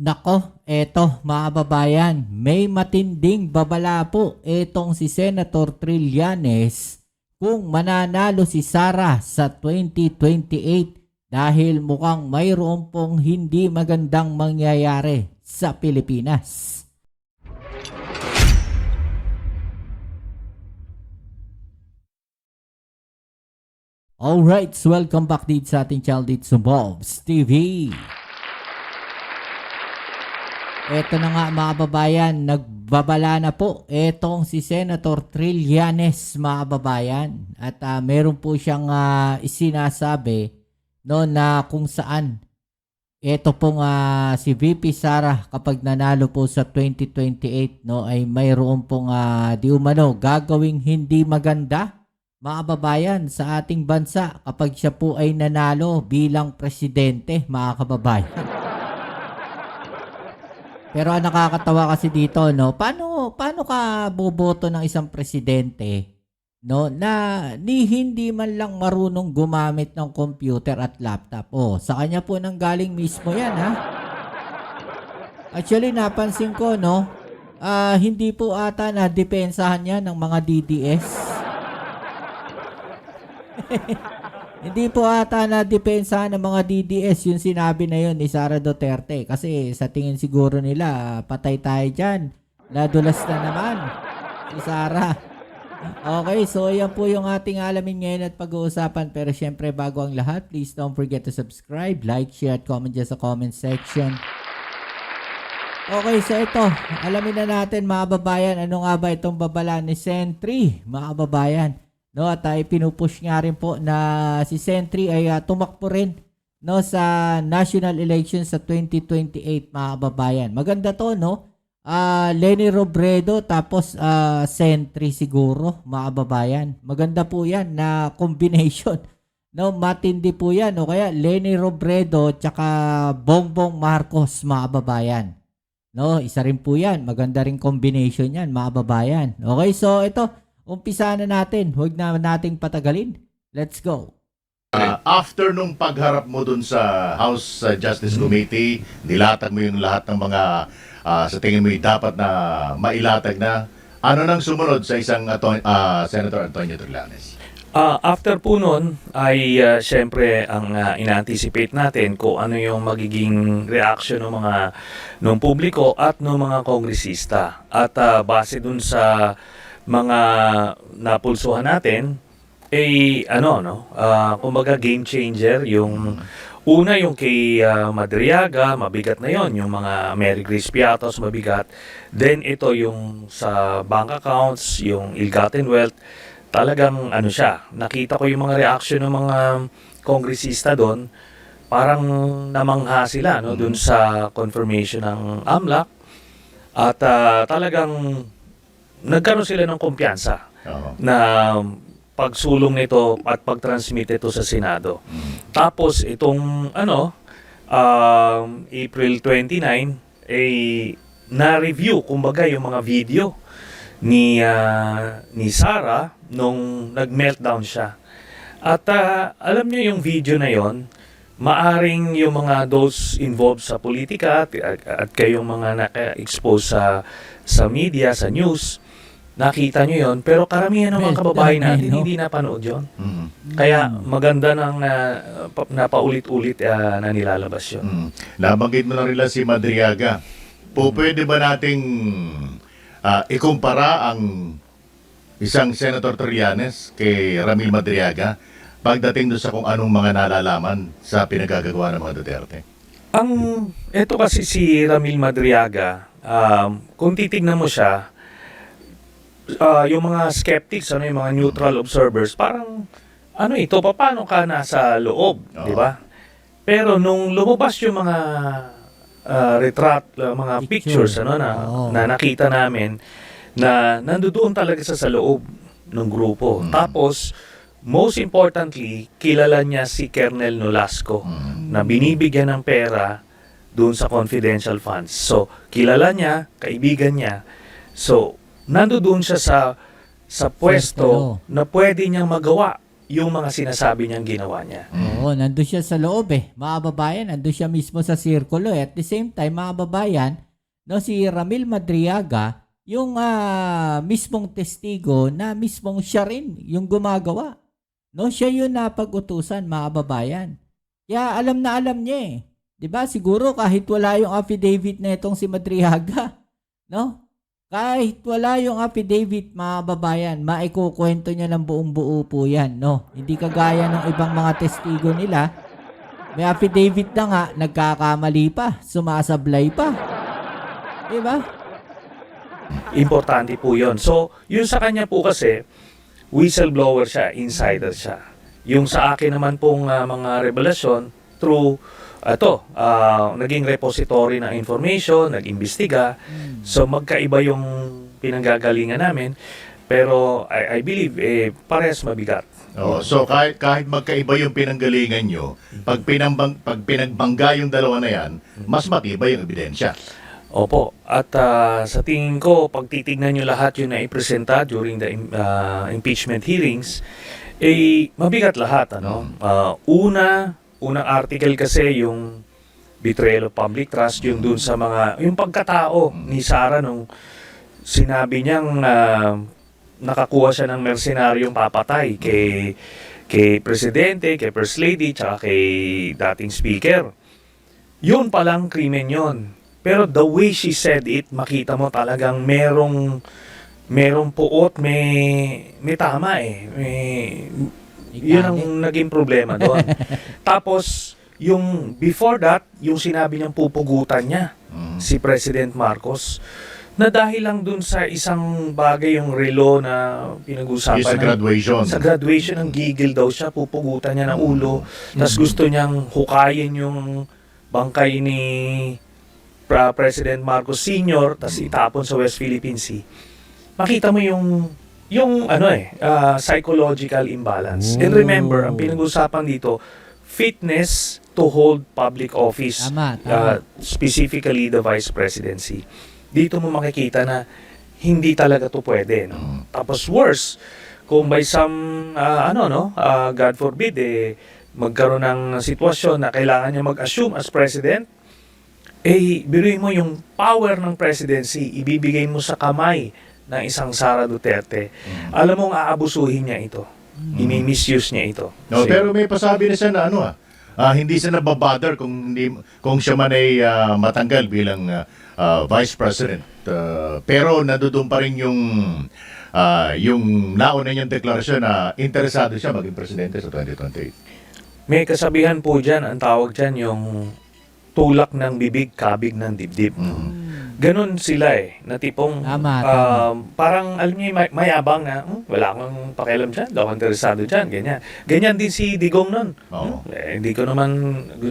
Nako, eto mga kababayan, may matinding babala po etong si Senator Trillanes kung mananalo si Sara sa 2028 dahil mukhang mayroon pong hindi magandang mangyayari sa Pilipinas. Alright, welcome back dito sa ating channel dito sa Bobs TV. Eto na nga mga kababayan, nagbabala na po etong si Senator Trillanes mga kababayan. At meron po siyang isinasabi no, na kung saan eto pong si VP Sara kapag nanalo po sa 2028 no, ay mayroon pong di umano gagawing hindi maganda mga kababayan sa ating bansa kapag siya po ay nanalo bilang presidente mga kababayan. Pero ang nakakatawa kasi dito, no, paano ka boboto ng isang presidente, no, na hindi man lang marunong gumamit ng computer at laptop. Oh, sa kanya po nang galing mismo 'yan, ha. Actually, napansin ko, no, hindi po ata na depensahan 'yan ng mga DDS. Hindi po ata na depensa ng mga DDS yung sinabi na yun ni Sara Duterte. Kasi sa tingin siguro nila, patay tayo dyan. Nadulas na naman si Sara. Okay, so yan po yung ating alamin ngayon at pag-uusapan. Pero syempre bago ang lahat, please don't forget to subscribe, like, share at comment dyan sa comment section. Okay, so ito, alamin na natin mga babayan, ano nga ba itong babala ni Sentry mga babayan. No, at pinupush nga rin po na si Sentry ay tumakbo rin no sa national election sa 2028 mga kababayan. Maganda to, no? Leni Robredo tapos Sentry siguro mga kababayan. Maganda po 'yan na combination. No, matindi po 'yan, o kaya Leni Robredo tsaka Bongbong Marcos mga kababayan. No, isa rin po 'yan. Maganda ring combination 'yan mga kababayan. Okay, so ito umpisa na natin. Huwag na nating patagalin. Let's go. After nung pagharap mo dun sa House Justice Committee, nilatag mo yung lahat ng mga sa tingin mo dapat na mailatag na. Ano nang sumunod sa isang Senator Antonio Trillanes? After po nun ay syempre ang ina-anticipate natin kung ano yung magiging reaction ng publiko at ng mga kongresista. At base dun sa mga napulsuhan natin kumbaga game changer yung una, yung kay Madriaga, mabigat na yon, yung mga Mary Grace Piatos, mabigat. Then ito yung sa bank accounts, yung ill-gotten wealth, talagang siya, nakita ko yung mga reaction ng mga kongresista doon, parang namangha sila doon sa confirmation ng AMLAC at talagang nagkaroon sila ng kumpiyansa na pagsulong nito at pag-transmit ito sa Senado. Tapos itong April 29 na-review kumbaga yung mga video ni Sara nung nag-meltdown siya. At alam niyo yung video na yon, maaring yung mga those involved sa politika at kayong mga naka-expose sa media, sa news, nakita nyo yon, pero karamihan ng mga kababayan natin hindi napanood yon. Kaya maganda nang napaulit-ulit na nilalabas yon. Nabanggit mo na rin lang si Madriaga. Pwede ba nating ikumpara ang isang Senator Trillanes kay Ramil Madriaga pagdating doon sa kung anong mga nalalaman sa pinagagagawa ng mga Duterte? Ito kasi si Ramil Madriaga, kung titignan mo siya, yung mga skeptics, yung mga neutral observers, parang paano ka nasa loob, di ba? Pero nung lumabas yung mga mga pictures na nakita namin, na nandoon talaga sa loob ng grupo. Tapos most importantly, kilala niya si Colonel Nolasco na binibigyan ng pera doon sa confidential funds. So kilala niya, kaibigan niya. So nandoon siya sa pwesto na pwede niyang magawa yung mga sinasabi niyang ginawa niya. Oo, nandun siya sa loob mga kababayan, nandun siya mismo sa sirkulo At the same time, mga kababayan, no, si Ramil Madriaga, yung mismong testigo na mismong siya rin yung gumagawa. No, siya yun na pag-utusan, mga kababayan. Kaya alam na alam niya 'Di ba? Siguro kahit wala yung affidavit na itong si Madriaga, no? Kahit wala yung affidavit, mga kababayan, maikukwento niya ng buong buo po yan, no? Hindi kagaya ng ibang mga testigo nila. May affidavit na nga, nagkakamali pa, sumasablay pa. Di ba? Importante po yun. So, yun sa kanya po kasi, whistleblower siya, insider siya. Yung sa akin naman pong mga revelasyon, through naging repository ng information, nag-imbestiga. So, magkaiba yung pinanggagalingan namin. Pero, I believe, parehas mabigat. So kahit magkaiba yung pinanggalingan nyo, pag pinagbangga yung dalawa na yan, mas matibay yung ebidensya. Opo. At sa tingin ko, pag titignan nyo lahat yung naipresenta during the impeachment hearings, mabigat lahat. Unang article kasi yung betrayal of public trust, yung dun sa yung pagkatao ni Sara nung sinabi niyang nakakuha siya ng mercenaryong papatay kay Presidente, kay First Lady, tsaka kay dating Speaker. Yun palang krimen yun. Pero the way she said it, makita mo talagang merong puot, may tama yun ang naging problema doon. Tapos, yung before that, yung sinabi niyang pupugutan niya, si President Marcos, na dahil lang dun sa isang bagay yung relo na pinag-usapan. Sa graduation. Sa graduation, ang gigil daw siya, pupugutan niya ng ulo. Tapos gusto niyang hukayin yung bangkay ni President Marcos Sr. tapos itapon sa West Philippine Sea. Makita mo yung psychological imbalance. And remember, ang pinag-usapan dito, fitness to hold public office. Tama. Specifically the vice presidency. Dito mo makikita na hindi talaga to pwede. No? Tapos worse, kung by some, God forbid, magkaroon ng sitwasyon na kailangan niya mag-assume as president, biruin mo yung power ng presidency, ibibigay mo sa kamay ng isang Sara Duterte. Alam mong aabusuhin niya ito. I-misuse niya ito. No, pero may pasabi na siya na hindi siya nababother kung siya man ay matanggal bilang Vice President. Pero nadudun pa rin yung nauna niyang deklarasyon na interesado siya maging presidente sa 2028. May kasabihan po dyan, ang tawag dyan yung tulak ng bibig, kabig ng dibdib. Ganon sila na tipong Tama. parang alam niyo mayabang na wala akong pakialam dyan, daw akong interesado dyan, ganyan. Ganyan din si Digong nun.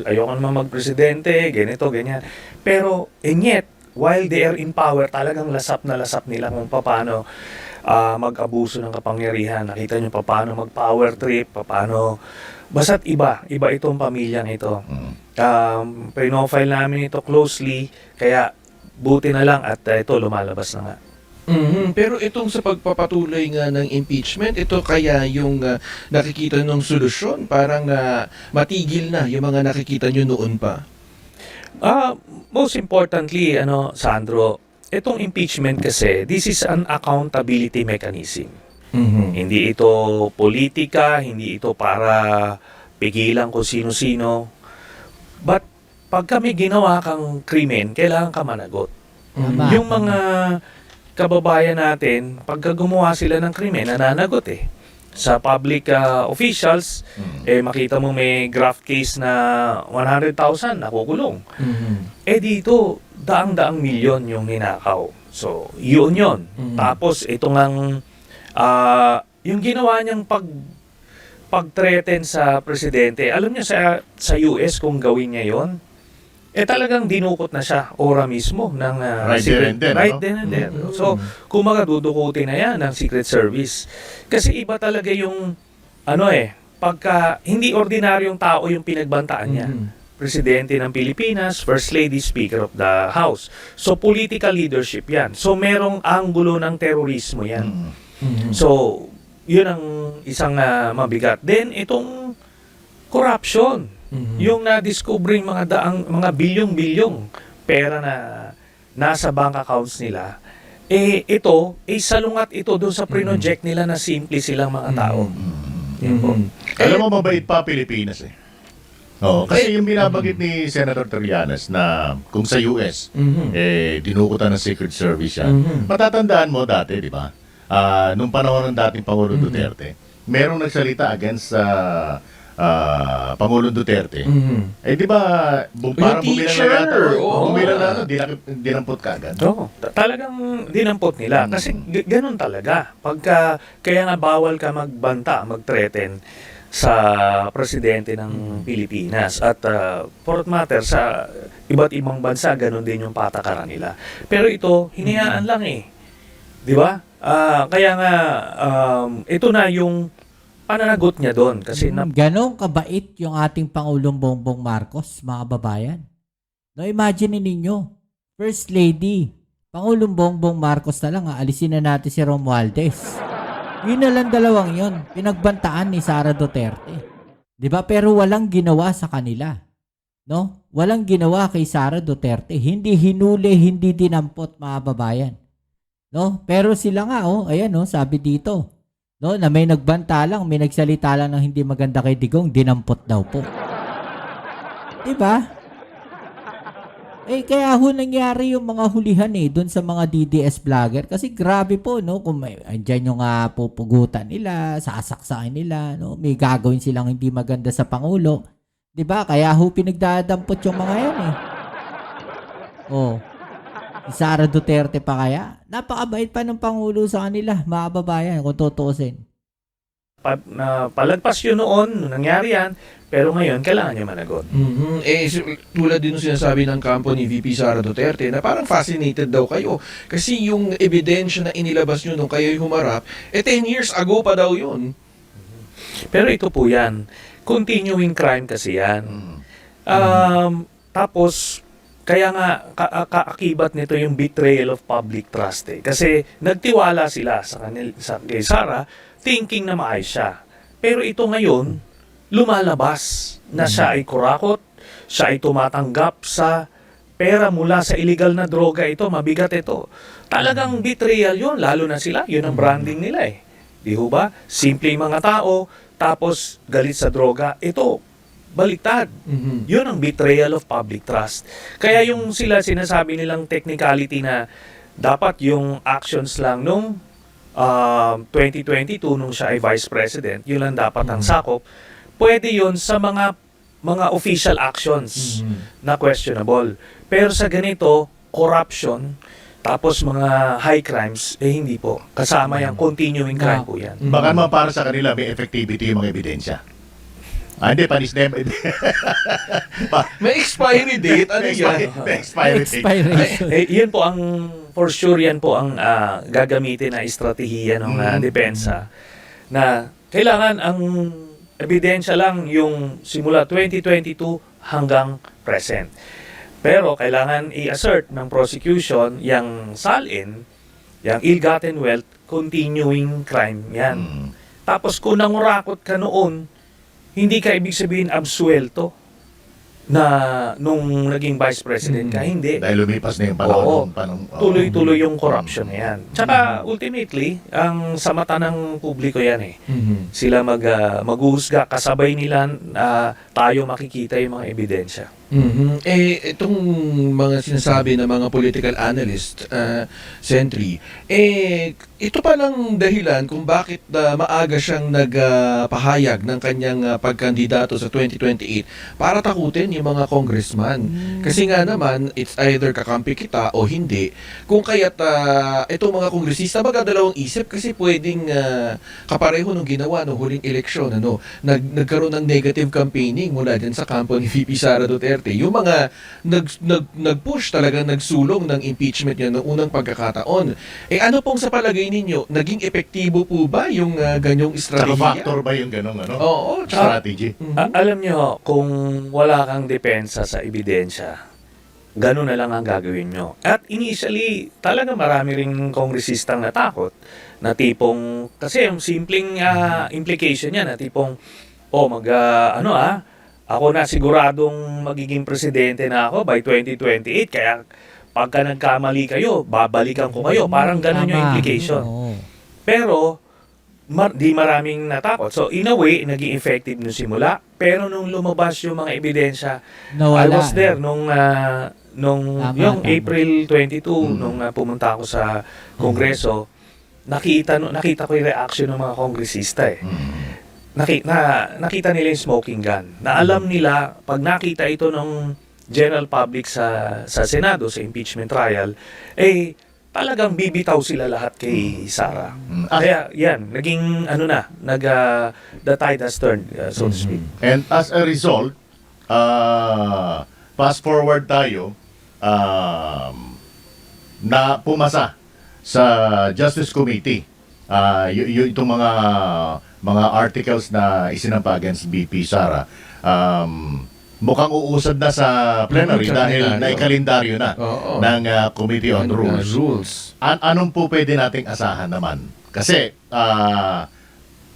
Ayoko naman magpresidente, ganito, ganyan. Pero, and yet, while they are in power, talagang lasap na lasap nila kung paano mag-abuso ng kapangyarihan. Nakita nyo paano mag-power trip, paano. Basta't iba itong pamilyang ito. Pinofile namin ito closely, kaya buti na lang at ito lumalabas na nga. Pero itong sa pagpapatuloy nga ng impeachment, ito kaya yung nakikita ng solusyon, parang matigil na yung mga nakikita nyo noon pa? Most importantly, Sandro, itong impeachment kasi, this is an accountability mechanism. Hindi ito politika, hindi ito para pigilan kung sino-sino. But pag kami ginawa kang krimen, kailangan ka managot. Tama. Yung mga kababayan natin, pagka gumawa sila ng krimen, nananagot sa public officials, makita mo may graft case na 100,000 nakukulong. Dito, daang-daang milyon yung ninakaw. So, yun. Tapos, ito ngang, yung ginawa niyang pag-threaten sa presidente, alam niyo sa US kung gawin niya yon, talagang dinukot na siya ora mismo ng right then and there. So, kumaga dudukutin na yan ng Secret Service. Kasi iba talaga yung pagka hindi ordinaryong tao yung pinagbantaan niya. Presidente ng Pilipinas, First Lady, Speaker of the House. So, political leadership yan. So, merong anggulo ng terorismo yan. So, yun ang isang mabigat. Then, itong corruption. Mhm. Yung na-discovering mga bilyong-bilyong pera na nasa bank accounts nila, ito, salungat ito doon sa project nila na simple silang mga tao. Yan po. Alam mo, mabait pa Pilipinas eh. Oo, kasi yung binabagit ni Senator Trillanes na kung sa US, dinukutan ng Secret Service yan. Matatandaan mo dati, di ba? Nung panahon ng dating Pangulong Duterte, merong nagsalita against sa Pangulong Duterte. Eh, di ba, parang bumilang teacher! na yata. Oo. Bumilang na, dinampot ka agad. Oo, talagang dinampot nila. Kasi ganun talaga. Kaya nga bawal ka magbanta, mag-threaten sa presidente ng Pilipinas. At for that matter, sa iba't ibang bansa, ganun din yung patakaran nila. Pero ito, hinayaan lang eh. Di ba? Kaya nga, ito na yung pananagot niya doon. Kasi Ganon kabait yung ating Pangulong Bongbong Marcos, mga babayan. No, imagine ninyo, First Lady, Pangulong Bongbong Marcos na lang, alisin na natin si Romualdez. Yun na lang dalawang yun, pinagbantaan ni Sara Duterte. Di ba? Pero walang ginawa sa kanila. No? Walang ginawa kay Sara Duterte. Hindi hinuli, hindi dinampot, mga babayan. No? Pero sila nga, ayan, sabi dito. No, na may nagbanta lang, may nagsalita lang ng hindi maganda kay Digong, dinampot daw po. Diba? Kaya nangyari yung mga hulihan doon sa mga DDS vlogger. Kasi grabe po, no, kung may, andyan yung pupugutan nila, sasaksakin nila, no, may gagawin silang hindi maganda sa Pangulo. Diba? Kaya pinagdadampot yung mga yan Si Sara Duterte pa kaya? Napakabait pa ng Pangulo sa kanila, mga babayan, kung tutuusin. palagpas yun noon, nung nangyari yan, pero ngayon, kailangan niya managot. Tulad din ng sinasabi ng kampo ni VP Sara Duterte na parang fascinated daw kayo. Kasi yung ebidensya na inilabas nyo nung kayo'y humarap, 10 years ago pa daw yun. Pero ito po yan, continuing crime kasi yan. Tapos, kaya nga, kaakibat nito yung betrayal of public trust Kasi nagtiwala sila kay Sara, thinking na maayos siya. Pero ito ngayon, lumalabas na siya ay kurakot, siya ay tumatanggap sa pera mula sa illegal na droga ito, mabigat ito. Talagang betrayal yun, lalo na sila, yun ang branding nila Di ho ba? Simpleng mga tao, tapos galit sa droga. Ito, baliktad. Yun ang betrayal of public trust. Kaya yung sinasabi nilang technicality na dapat yung actions lang nung 2022 nung siya ay vice president, yun lang dapat ang sakop. Pwede yun sa mga official actions na questionable. Pero sa ganito, corruption, tapos mga high crimes, hindi po. Kasama yung continuing crime po yan. Baka naman para sa kanila may effectivity yung mga ebidensya. Hindi, panis na May expiry date? Ano yan? May expiry date. Expiration. Yun po ang, for sure yan po ang gagamitin na estratehiya ng depensa na kailangan ang ebidensya lang yung simula 2022 hanggang present. Pero kailangan i-assert ng prosecution yung salin, yung ill-gotten wealth, continuing crime yan. Tapos kung nangurakot ka noon, hindi ka ibig sabihin absuelto na nung naging vice president ka, hindi. Dahil lumipas na yung Oo. panahon. Tuloy-tuloy yung corruption na yan. Tsaka ultimately, ang sa mata ng publiko yan Sila maghuhusga, kasabay nila tayo makikita yung mga ebidensya. Itong mga sinasabi ng mga political analyst, Sentry, ito palang dahilan kung bakit maaga siyang nagpahayag ng kanyang pagkandidato sa 2028 para takutin yung mga congressman. Kasi nga naman, it's either kakampi kita o hindi. Kung kaya't itong mga kongresista magdadalawang isip kasi pwedeng kapareho nung ginawa nung huling eleksyon. Nagkaroon ng negative campaigning mula din sa kampo ni VP Sara Duterte. Yung mga nag-push talaga, nagsulong ng impeachment niya noong unang pagkakataon. Ano pong sa palagay ninyo, naging epektibo po ba yung ganyong Tsaka strategiya? factor ba yung ganong Oo, strategy? Alam nyo, kung wala kang depensa sa ebidensya, ganun na lang ang gagawin nyo. At initially, talaga marami ring kongresistang natakot na tipong, kasi yung simpleng implication niya na tipong ako na siguradong magiging presidente na ako by 2028, kaya pagka nagkamali kayo, babalikan ko kayo. Parang ganun yung Tama. implication. Oo. Pero, di maraming natakot. So, in a way, naging effective nung simula. Pero nung lumabas yung mga ebidensya, I Nawala. was there nung yung Tama. April 22, nung pumunta ako sa Kongreso, nakita ko yung reaction ng mga kongresista eh. Nakita nila yung smoking gun. Na alam nila, pag nakita ito ng general public sa Senado, sa impeachment trial, talagang bibitaw sila lahat kay Sara. Kaya yan, naging the tide has turned, so to speak. And as a result, fast forward tayo, na pumasa sa Justice Committee itong mga articles na isinampa against BP Sara. Mukhang uusad na sa plenary Sa dahil plenaryo. naikalendaryo na Oo. ng Committee on Rules. Rules. Anong po pwede nating asahan naman? Kasi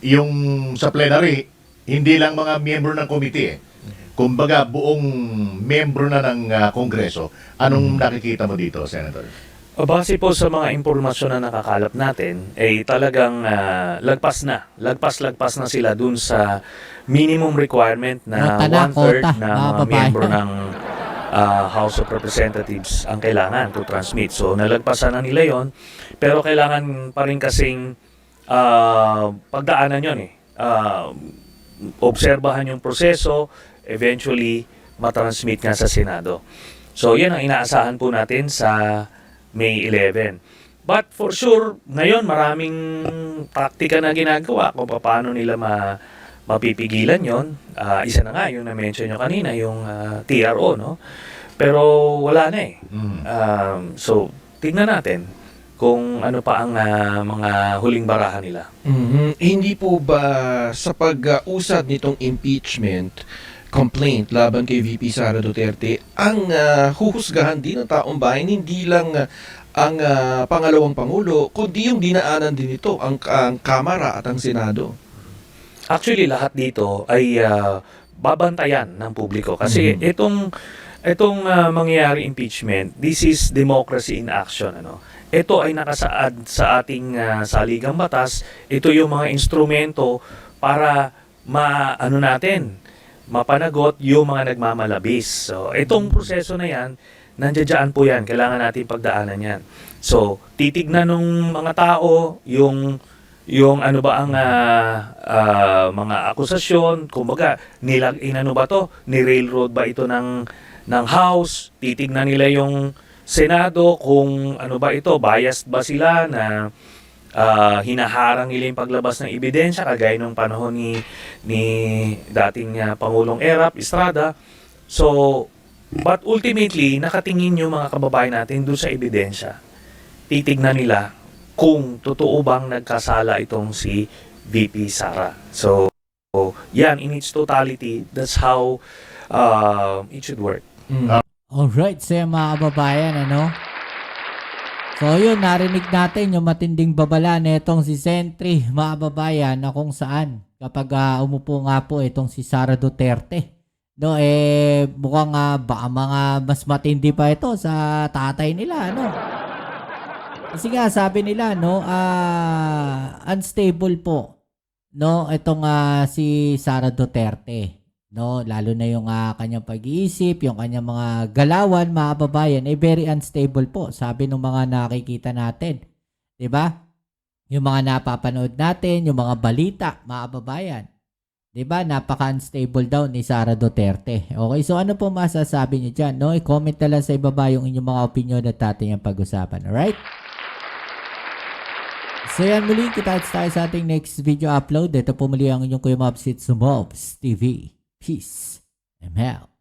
yung sa plenary, hindi lang mga miyembro ng committee eh. Kumbaga, buong miyembro na ng Kongreso. Anong nakikita mo dito, Senator? Base po sa mga impormasyon na nakakalap natin, talagang lagpas na sila dun sa minimum requirement na Kota na, one-third kota, na mga mga babae. miyembro ng House of Representatives ang kailangan to transmit. So, nalagpasan na nila yon, pero kailangan pa rin kasing pagdaanan yon obserbahan yung proseso, eventually matransmit nga sa Senado. So, yan ang inaasahan po natin sa May 11. But for sure, ngayon maraming taktika na ginagawa kung paano nila mapipigilan yon. Isa na nga yung na-mention nyo kanina, yung TRO, no? Pero wala na eh. So, tignan natin kung ano pa ang mga huling barahan nila. Hindi po ba sa pag-usad nitong impeachment complaint laban kay VP Sara Duterte ang huhusgahan din ng taong bayan, hindi lang ang pangalawang pangulo, kundi yung dinaanan din ito ang Kamara at ang Senado? Actually, lahat dito ay babantayan ng publiko kasi itong mangyayari impeachment, this is democracy in action, ano. Ito ay nakasaad sa ating saligang batas. Ito yung mga instrumento para mapanagot yung mga nagmamalabis. So, itong proseso na yan, nandiyan po yan. Kailangan natin pagdaanan yan. So, titignan ng mga tao yung ano ba ang mga akusasyon, kumbaga, ni-railroad ba ito ng House, titignan nila yung Senado kung ano ba ito, biased ba sila na hinaharang nila yung paglabas ng ebidensya kagaya nung panahon ni dating Pangulong Erap Estrada. So, but ultimately, nakatingin yung mga kababayan natin doon sa ebidensya. Titignan nila kung totoo bang nagkasala itong si VP Sara. So, yan, in its totality, that's how it should work. Alright, so yung mga kababayan, ano? So yun, narinig natin yung matinding babala nitong si Sentry, mga kababayan, na kung saan kapag umupo nga po itong si Sara Duterte. No, mukhang baka mga mas matindi pa ito sa tatay nila, ano? Kasi nga, sabi nila, no, unstable po, no, itong si Sara Duterte. No, lalo na yung kanyang pag-iisip, yung kanyang mga galawan, mga kababayan, very unstable po. Sabi ng mga nakikita natin. 'Di ba? Yung mga napapanood natin, yung mga balita, mga kababayan. 'Di ba? Napaka-unstable daw ni Sara Duterte. Okay, so ano po masasabi niyo diyan, no? I-comment na lang sa ibaba yung inyong mga opinion at ating yung pag-usapan. Alright? So yan, muli kita tayo sa ating next video upload. Ito po muli ang inyong Kuya Mobs, it's Mobs TV. Peace. I'm out.